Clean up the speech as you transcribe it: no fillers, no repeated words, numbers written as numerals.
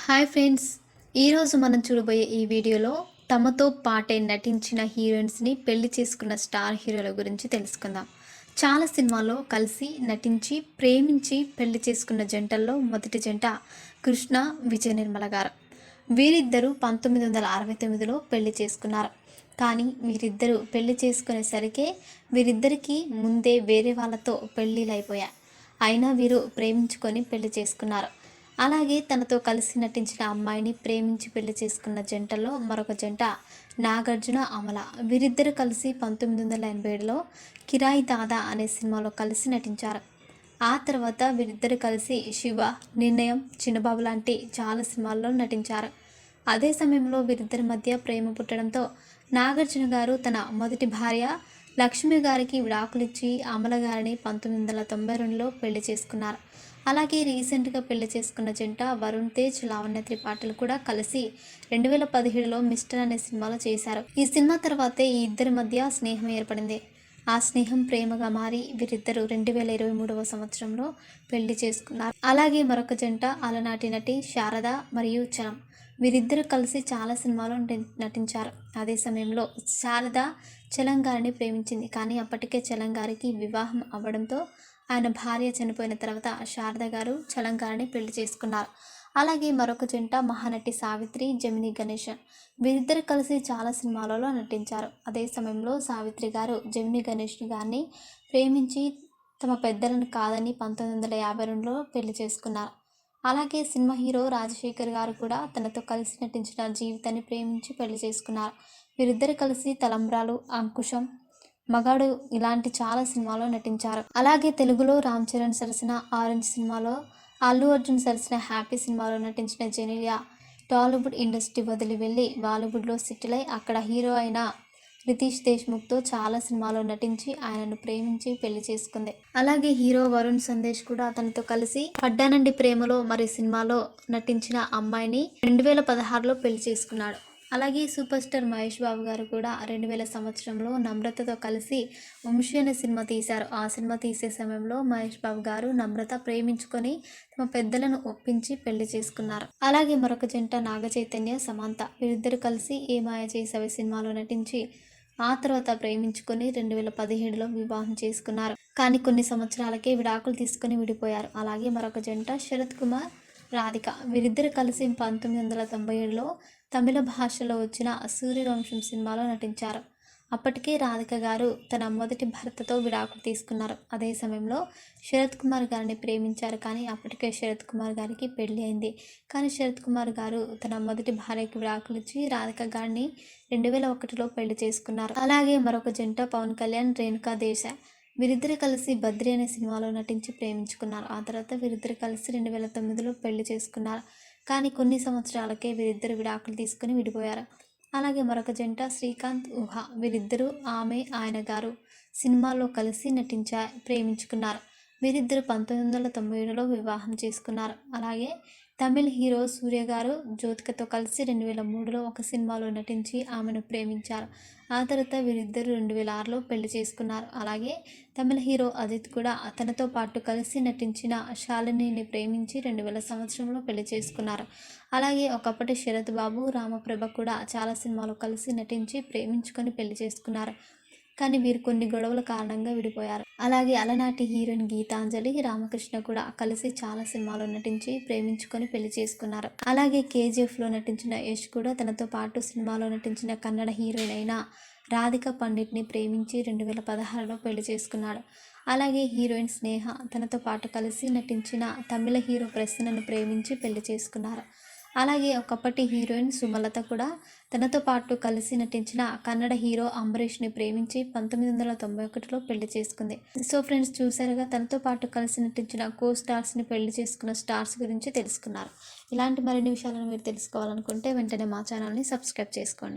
Hi friends, ఈరోజు మనం చూడబోయే ఈ వీడియోలో తమతో పాటే నటించిన హీరోయిన్స్ని పెళ్లి చేసుకున్న స్టార్ హీరోల గురించి తెలుసుకుందాం. చాలా సినిమాల్లో కలిసి నటించి ప్రేమించి పెళ్లి చేసుకున్న జంటల్లో మొదటి జంట కృష్ణ విజయ నిర్మల గారు. వీరిద్దరూ 1969లో పెళ్లి చేసుకున్నారు. కానీ వీరిద్దరూ పెళ్లి చేసుకునేసరికే వీరిద్దరికీ ముందే వేరే వాళ్ళతో పెళ్ళిళ్ళు అయిపోయాయి. అయినా వీరు ప్రేమించుకొని పెళ్లి చేసుకున్నారు. అలాగే తనతో కలిసి నటించిన అమ్మాయిని ప్రేమించి పెళ్లి చేసుకున్న జంటలో మరొక జంట నాగార్జున అమల. వీరిద్దరూ కలిసి 1987లో కిరాయి దాదా అనే సినిమాలో కలిసి నటించారు. ఆ తర్వాత వీరిద్దరు కలిసి శివ, నిర్ణయం, చిన్నబాబు లాంటి చాలా సినిమాల్లో నటించారు. అదే సమయంలో వీరిద్దరి మధ్య ప్రేమ పుట్టడంతో నాగార్జున గారు తన మొదటి భార్య లక్ష్మి గారికి విడాకులిచ్చి అమల గారిని 1992లో పెళ్లి చేసుకున్నారు. అలాగే రీసెంట్గా పెళ్లి చేసుకున్న జంట వరుణ్ తేజ్, లావణ్య త్రిపాఠిలు కూడా కలిసి 2017లో మిస్టర్ అనే సినిమాలో చేశారు. ఈ సినిమా తర్వాతే ఈ ఇద్దరి మధ్య స్నేహం ఏర్పడింది. ఆ స్నేహం ప్రేమగా మారి వీరిద్దరూ 2023వ సంవత్సరంలో పెళ్లి చేసుకున్నారు. అలాగే మరొక జంట అలనాటి నటి శారద మరియు చలం. వీరిద్దరూ కలిసి చాలా సినిమాలో నటించారు. అదే సమయంలో శారద చలం గారిని ప్రేమించింది. కానీ అప్పటికే చలం గారికి వివాహం అవ్వడంతో ఆయన భార్య చనిపోయిన తర్వాత శారద గారు చలం గారిని పెళ్లి చేసుకున్నారు. అలాగే మరొక జంట మహానటి సావిత్రి, జమినీ గణేశన్. వీరిద్దరు కలిసి చాలా సినిమాలలో నటించారు. అదే సమయంలో సావిత్రి గారు జమినీ గణేశన్ గారిని ప్రేమించి తమ పెద్దలను కాదని 1952లో పెళ్లి చేసుకున్నారు. అలాగే సినిమా హీరో రాజశేఖర్ గారు కూడా తనతో కలిసి నటించిన జీవితాన్ని ప్రేమించి పెళ్లి చేసుకున్నారు. వీరిద్దరు కలిసి తలంబ్రాలు, అంకుశం, మగాడు ఇలాంటి చాలా సినిమాలో నటించారు. అలాగే తెలుగులో రామ్ చరణ్ సరసన ఆరెంజ్ సినిమాలో, అల్లు అర్జున్ సరసన హ్యాపీ సినిమాలో నటించిన జెనీలియా టాలీవుడ్ ఇండస్ట్రీ వదిలి వెళ్ళి బాలీవుడ్లో సెటిల్ అయి అక్కడ హీరో అయిన రితీష్ దేశ్ముఖ్తో చాలా సినిమాలో నటించి ఆయనను ప్రేమించి పెళ్లి చేసుకుంది. అలాగే హీరో వరుణ్ సందేశ్ కూడా అతనితో కలిసి పడ్డానండి ప్రేమలో మరి సినిమాలో నటించిన అమ్మాయిని 2016లో పెళ్లి చేసుకున్నాడు. అలాగే సూపర్ స్టార్ మహేష్ బాబు గారు కూడా 2000 సంవత్సరంలో నమ్రతతో కలిసి వంశీ అనే సినిమా తీశారు. ఆ సినిమా తీసే సమయంలో మహేష్ బాబు గారు నమ్రత ప్రేమించుకొని తమ పెద్దలను ఒప్పించి పెళ్లి చేసుకున్నారు. అలాగే మరొక జంట నాగ చైతన్య, సమంత. వీరిద్దరు కలిసి ఏ మాయ చేసావే సినిమాలో నటించి ఆ తర్వాత ప్రేమించుకొని 2017లో వివాహం చేసుకున్నారు. కానీ కొన్ని సంవత్సరాలకే విడాకులు తీసుకుని విడిపోయారు. అలాగే మరొక జంట శరత్ కుమార్, రాధిక. వీరిద్దరు కలిసి 1997లో తమిళ భాషలో వచ్చిన సూర్యవంశం సినిమాలో నటించారు. అప్పటికే రాధిక గారు తన మొదటి భర్తతో విడాకులు తీసుకున్నారు. అదే సమయంలో శరత్ కుమార్ గారిని ప్రేమించారు. కానీ అప్పటికే శరత్ కుమార్ గారికి పెళ్లి అయింది. కానీ శరత్ కుమార్ గారు తన మొదటి భార్యకి విడాకులు ఇచ్చి రాధిక గారిని 2001లో పెళ్లి చేసుకున్నారు. అలాగే మరొక జంట పవన్ కళ్యాణ్, రేణుకా దేశాయ్. వీరిద్దరు కలిసి బద్రి అనే సినిమాలో నటించి ప్రేమించుకున్నారు. ఆ తర్వాత వీరిద్దరు కలిసి 2009లో పెళ్లి చేసుకున్నారు. కానీ కొన్ని సంవత్సరాలకే వీరిద్దరు విడాకులు తీసుకుని విడిపోయారు. అలాగే మరొక జంట శ్రీకాంత్, ఊహ. వీరిద్దరూ ఆమె, ఆయన గారు సినిమాలో కలిసి ప్రేమించుకున్నారు. వీరిద్దరు 1997లో వివాహం చేసుకున్నారు. అలాగే తమిళ్ హీరో సూర్య గారు జ్యోతికతో కలిసి 2003లో ఒక సినిమాలో నటించి ఆమెను ప్రేమించారు. ఆ తర్వాత వీరిద్దరు 2006లో పెళ్లి చేసుకున్నారు. అలాగే తమిళ హీరో అజిత్ కూడా తనతో పాటు కలిసి నటించిన శాలినిని ప్రేమించి 2000 సంవత్సరంలో పెళ్లి చేసుకున్నారు. అలాగే ఒకప్పటి శరత్ బాబు, రామప్రభ కూడా చాలా సినిమాలో కలిసి నటించి ప్రేమించుకొని పెళ్లి చేసుకున్నారు. కానీ వీరు కొన్ని గొడవల కారణంగా విడిపోయారు. అలాగే అలనాటి హీరోయిన్ గీతాంజలి, రామకృష్ణ కూడా కలిసి చాలా సినిమాలో నటించి ప్రేమించుకొని పెళ్లి చేసుకున్నారు. అలాగే కేజీఎఫ్లో నటించిన యష్ కూడా తనతో పాటు సినిమాలో నటించిన కన్నడ హీరోయిన్ అయిన రాధిక పండిట్ని ప్రేమించి 2016లో పెళ్లి చేసుకున్నాడు. అలాగే హీరోయిన్ స్నేహ తనతో పాటు కలిసి నటించిన తమిళ హీరో ప్రసన్నను ప్రేమించి పెళ్లి చేసుకున్నారు. అలాగే ఒకప్పటి హీరోయిన్ సుమలత కూడా తనతో పాటు కలిసి నటించిన కన్నడ హీరో అంబరీష్ని ప్రేమించి 1991లో పెళ్లి చేసుకుంది. సో ఫ్రెండ్స్, చూసారుగా తనతో పాటు కలిసి నటించిన కో స్టార్స్ని పెళ్లి చేసుకున్న స్టార్స్ గురించి తెలుసుకున్నారు. ఇలాంటి మరిన్ని విషయాలను మీరు తెలుసుకోవాలనుకుంటే వెంటనే మా ఛానల్ని సబ్స్క్రైబ్ చేసుకోండి.